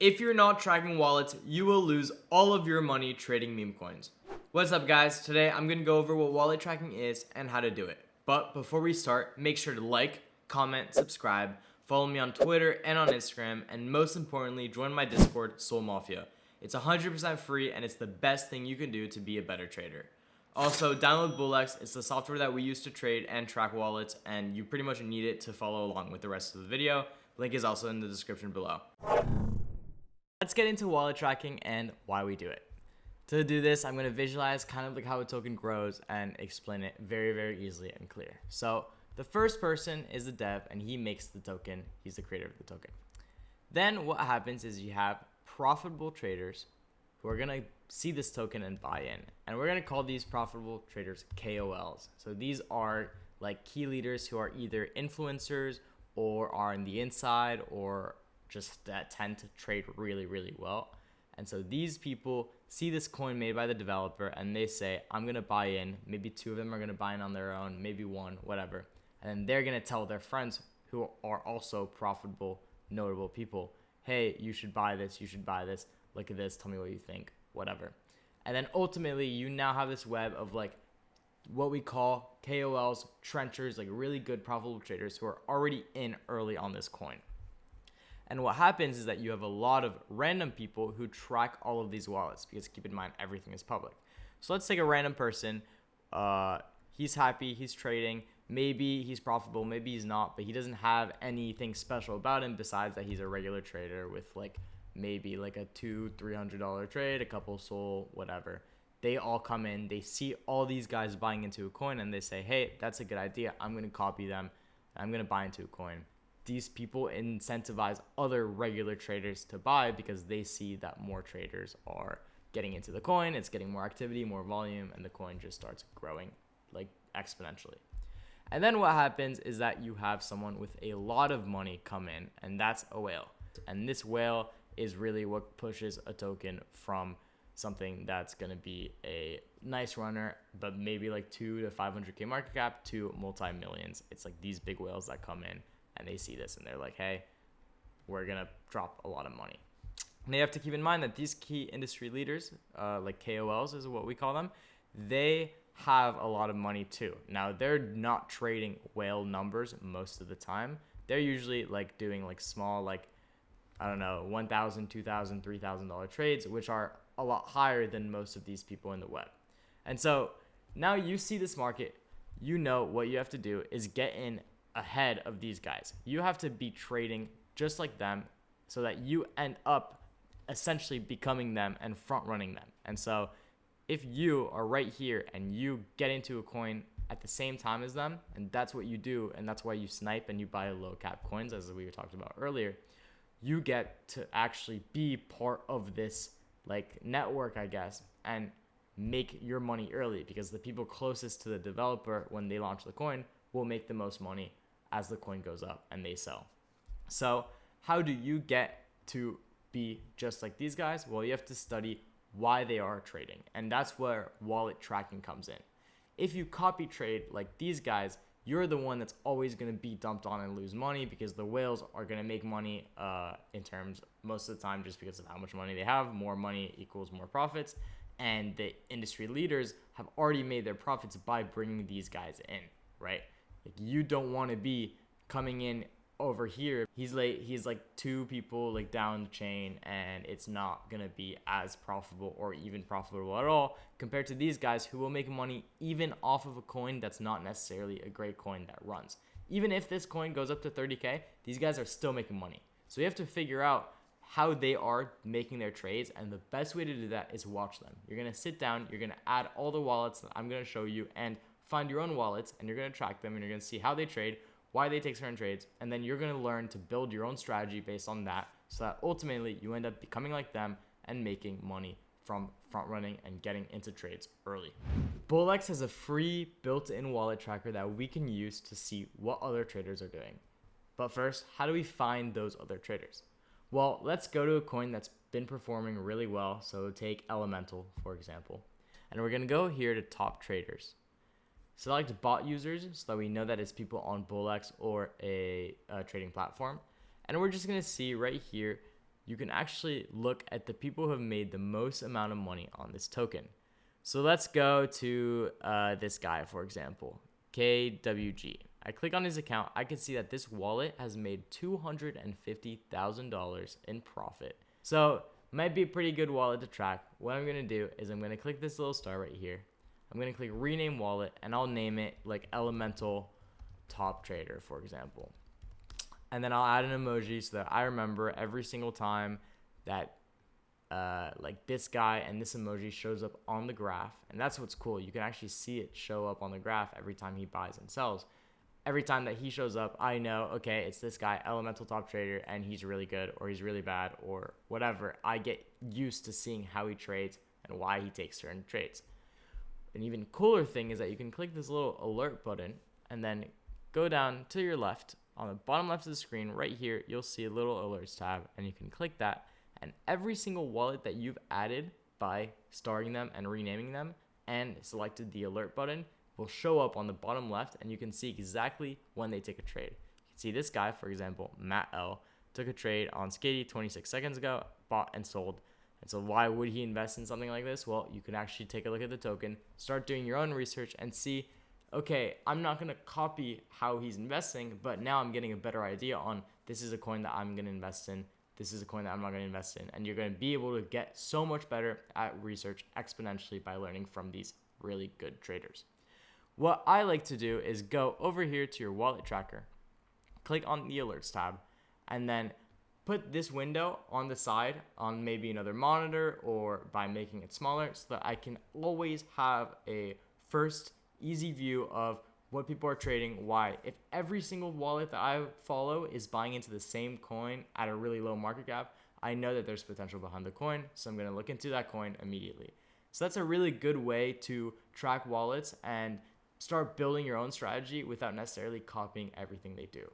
If you're not tracking wallets, you will lose all of your money trading meme coins. What's up guys? Today I'm going to go over what wallet tracking is and how to do it. But before we start, make sure to like, comment, subscribe, follow me on Twitter and on Instagram, and most importantly, join my Discord, Soul Mafia. It's 100% free and it's the best thing you can do to be a better trader. Also, download BullX. It's the software that we use to trade and track wallets, and you pretty much need it to follow along with the rest of the video. Link is also in the description below. Let's get into wallet tracking and why we do it. To do this, I'm going to visualize kind of like how a token grows and explain it very, very easily and clear. So the first person is the dev and he makes the token. He's the creator of the token. Then what happens is you have profitable traders who are going to see this token and buy in. And we're going to call these profitable traders KOLs. So these are like key leaders who are either influencers or are in the inside or just that tend to trade really, really well. And so these people see this coin made by the developer and they say, I'm going to buy in. Maybe two of them are going to buy in on their own, maybe one, whatever. And then they're going to tell their friends who are also profitable, notable people, hey, you should buy this. You should buy this. Look at this. Tell me what you think, whatever. And then ultimately you now have this web of like what we call KOLs, trenchers, like really good profitable traders who are already in early on this coin. And what happens is that you have a lot of random people who track all of these wallets because keep in mind, everything is public. So let's take a random person. He's happy, he's trading. Maybe he's profitable, maybe he's not, but he doesn't have anything special about him besides that he's a regular trader with like maybe like a $200-300 trade, a couple soul, whatever. They all come in, they see all these guys buying into a coin and they say, hey, that's a good idea. I'm going to copy them. I'm going to buy into a coin. These people incentivize other regular traders to buy because they see that more traders are getting into the coin. It's getting more activity, more volume, and the coin just starts growing like exponentially. And then what happens is that you have someone with a lot of money come in, and that's a whale. And this whale is really what pushes a token from something that's going to be a nice runner, but maybe like 2 to 500K market cap to multi-millions. It's like these big whales that come in. And they see this and they're like, hey, we're going to drop a lot of money. And you have to keep in mind that these key industry leaders, like KOLs is what we call them, they have a lot of money too. Now, they're not trading whale numbers most of the time. They're usually like doing like small, like, I don't know, $1,000, $2,000, $3,000 trades, which are a lot higher than most of these people in the web. And so now you see this market, you know what you have to do is get in ahead of these guys. You have to be trading just like them so that you end up essentially becoming them and front running them. And so if you are right here and you get into a coin at the same time as them, and that's what you do, and that's why you snipe and you buy low cap coins, as we talked about earlier, you get to actually be part of this like network, I guess, and make your money early because the people closest to the developer when they launch the coin will make the most money as the coin goes up and they sell. So how do you get to be just like these guys? Well, you have to study why they are trading. And that's where wallet tracking comes in. If you copy trade like these guys, you're the one that's always going to be dumped on and lose money because the whales are going to make money in terms most of the time just because of how much money they have. More money equals more profits. And the industry leaders have already made their profits by bringing these guys in, right? Like you don't want to be coming in over here. He's like two people like down the chain and it's not going to be as profitable or even profitable at all compared to these guys who will make money even off of a coin that's not necessarily a great coin that runs. Even if this coin goes up to 30K, these guys are still making money. So you have to figure out how they are making their trades, and the best way to do that is watch them. You're going to sit down, you're going to add all the wallets that I'm going to show you and find your own wallets, and you're going to track them and you're going to see how they trade, why they take certain trades, and then you're going to learn to build your own strategy based on that so that ultimately you end up becoming like them and making money from front running and getting into trades early. BullX has a free built-in wallet tracker that we can use to see what other traders are doing. But first, how do we find those other traders? Well, let's go to a coin that's been performing really well. So take Elemental, for example, and we're going to go here to top traders. Select bot users so that we know that it's people on BullX or a trading platform. And we're just going to see right here you can actually look at the people who have made the most amount of money on this token. So let's go to this guy, for example, KWG. I click on his account. I can see that this wallet has made $250,000 in profit. So might be a pretty good wallet to track. What I'm going to do is I'm going to click this little star right here. I'm going to click rename wallet, and I'll name it like Elemental Top Trader, for example. And then I'll add an emoji so that I remember every single time that like this guy and this emoji shows up on the graph. And that's what's cool. You can actually see it show up on the graph every time he buys and sells. Every time that he shows up, I know, okay, it's this guy, Elemental Top Trader, and he's really good or he's really bad or whatever. I get used to seeing how he trades and why he takes certain trades. An even cooler thing is that you can click this little alert button and then go down to your left. On the bottom left of the screen right here, you'll see a little alerts tab, and you can click that. And every single wallet that you've added by starting them and renaming them and selected the alert button will show up on the bottom left, and you can see exactly when they take a trade. You can see this guy, for example, Matt L, took a trade on Skitty 26 seconds ago, bought and sold. And so why would he invest in something like this? Well, you can actually take a look at the token, start doing your own research, and see, okay, I'm not going to copy how he's investing, but now I'm getting a better idea on this is a coin that I'm going to invest in. This is a coin that I'm not going to invest in. And you're going to be able to get so much better at research exponentially by learning from these really good traders. What I like to do is go over here to your wallet tracker, click on the alerts tab, and then put this window on the side on maybe another monitor or by making it smaller so that I can always have a first easy view of what people are trading, why. If every single wallet that I follow is buying into the same coin at a really low market cap, I know that there's potential behind the coin, so I'm going to look into that coin immediately. So that's a really good way to track wallets and start building your own strategy without necessarily copying everything they do.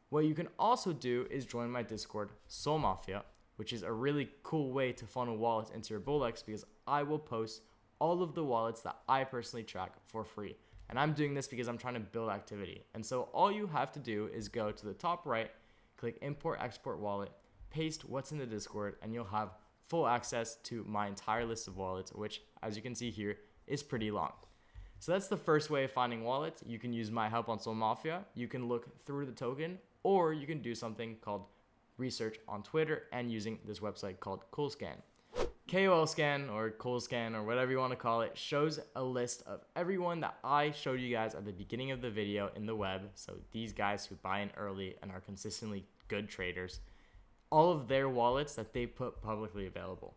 What you can also do is join my Discord, Soul Mafia, which is a really cool way to funnel wallets into your BullX, because I will post all of the wallets that I personally track for free. And I'm doing this because I'm trying to build activity. And so all you have to do is go to the top right, click import export wallet, paste what's in the Discord, and you'll have full access to my entire list of wallets, which, as you can see here, is pretty long. So that's the first way of finding wallets. You can use my help on Soul Mafia. You can look through the token, or you can do something called research on Twitter and using this website called CoolScan. KOLScan or CoolScan or whatever you want to call it shows a list of everyone that I showed you guys at the beginning of the video in the web. So these guys who buy in early and are consistently good traders, all of their wallets that they put publicly available.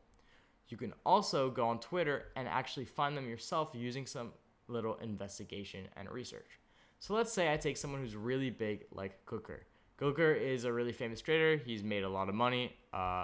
You can also go on Twitter and actually find them yourself using some little investigation and research. So let's say I take someone who's really big like Cooker. Cooker is a really famous trader. He's made a lot of money.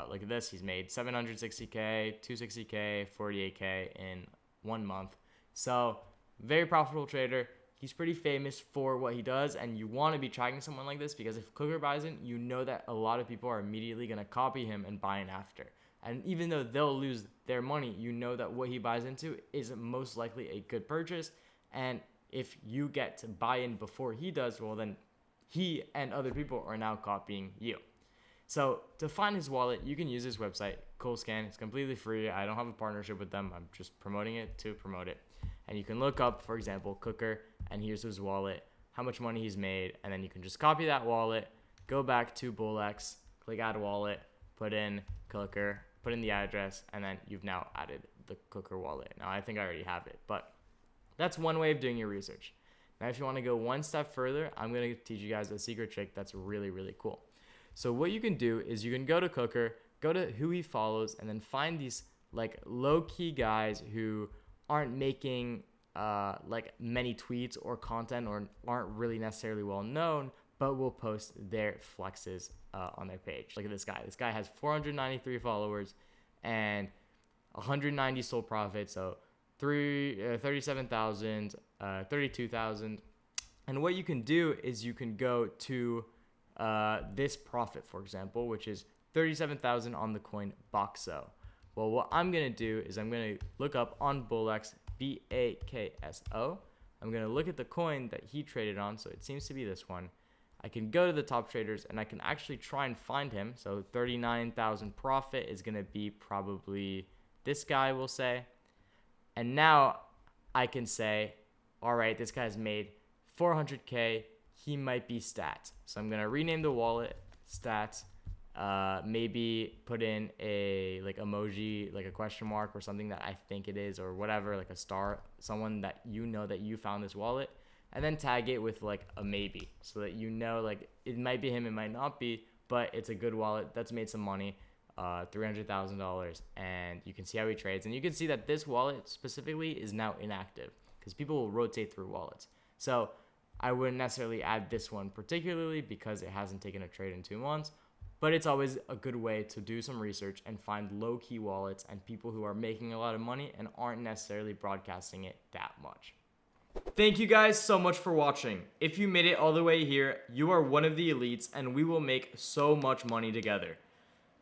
Look at this. He's made 760K, 260K, 48K in 1 month. So very profitable trader. He's pretty famous for what he does, and you want to be tracking someone like this because if Cooker buys in, you know that a lot of people are immediately going to copy him and buy in after. And even though they'll lose their money, you know that what he buys into is most likely a good purchase. And if you get to buy in before he does, well, then he and other people are now copying you. So to find his wallet, you can use his website, CoolScan. It's completely free. I don't have a partnership with them. I'm just promoting it to promote it. And you can look up, for example, Cooker, and here's his wallet, how much money he's made, and then you can just copy that wallet, go back to BullX, click add wallet, put in Cooker, put in the address, and then you've now added the Cooker wallet. Now, I think I already have it, but that's one way of doing your research. Now, if you want to go one step further, I'm going to teach you guys a secret trick that's really, really cool. So what you can do is you can go to Cooker, go to who he follows, and then find these like low-key guys who aren't making like many tweets or content or aren't really necessarily well known, but will post their flexes on their page. Look at this guy. This guy has 493 followers and 190 sold profits. So 37,000, 32,000. And what you can do is you can go to this profit, for example, which is 37,000 on the coin Boxo. Well, what I'm going to do is I'm going to look up on BullX, BAKSO. I'm going to look at the coin that he traded on. So it seems to be this one. I can go to the top traders and I can actually try and find him. So 39,000 profit is going to be probably this guy, we'll say. And now I can say, all right, this guy's made 400K. He might be stats. So I'm going to rename the wallet stats. Maybe put in a like emoji, like a question mark or something that I think it is, or whatever, like a star, someone that you know that you found this wallet, and then tag it with like a maybe, so that you know like it might be him, it might not be, but it's a good wallet that's made some money, $300,000, and you can see how he trades, and you can see that this wallet specifically is now inactive because people will rotate through wallets. So I wouldn't necessarily add this one particularly because it hasn't taken a trade in 2 months. But it's always a good way to do some research and find low-key wallets and people who are making a lot of money and aren't necessarily broadcasting it that much. Thank you guys so much for watching. If you made it all the way here, you are one of the elites and we will make so much money together.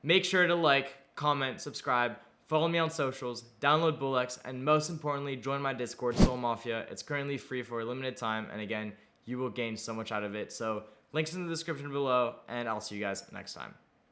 Make sure to like, comment, subscribe, follow me on socials, download BullX, and most importantly, join my Discord, Soul Mafia. It's currently free for a limited time, and again, you will gain so much out of it. So links in the description below, and I'll see you guys next time.